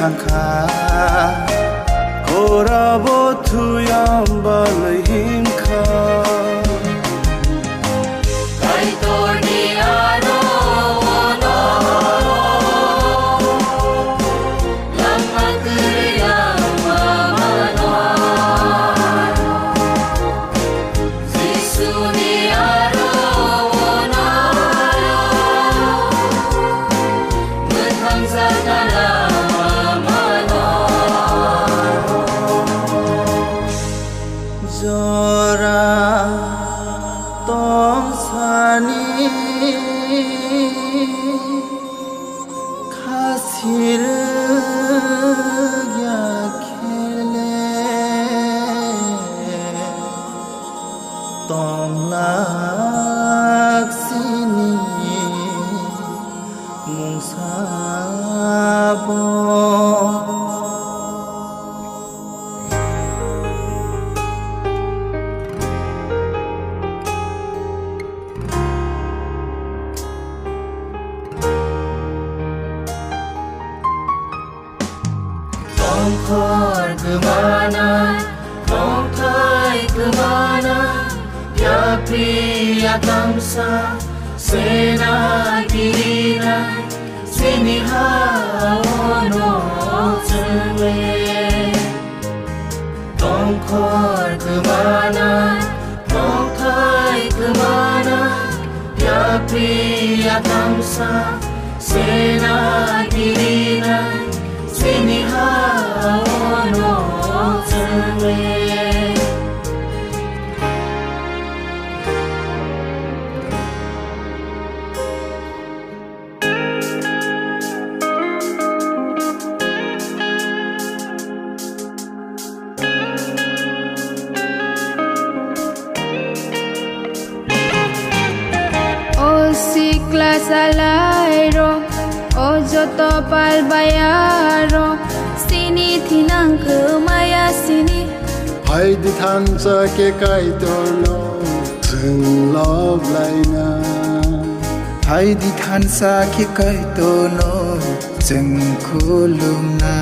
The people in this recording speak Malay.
khangkha korabo thuyam balhim kha kai tor ni aro no lamak ya mano jisu ni aro no muthang satana Jora tong sani khasir ya khele tong laksini mungsabo Tongkor kemana, tongkai kemana, ya pria tamsa, sena kirina, sini haono cewe. Tongkor kemana, tongkai kemana, ya pria tamsa, sena kirina. Sini haono cewe O sikla salairo O joto palbayaro sini thinang maya sini Haidi thansa ke kai torlo Zeng love laina Haidi thansa ke kai tono Zeng khulung na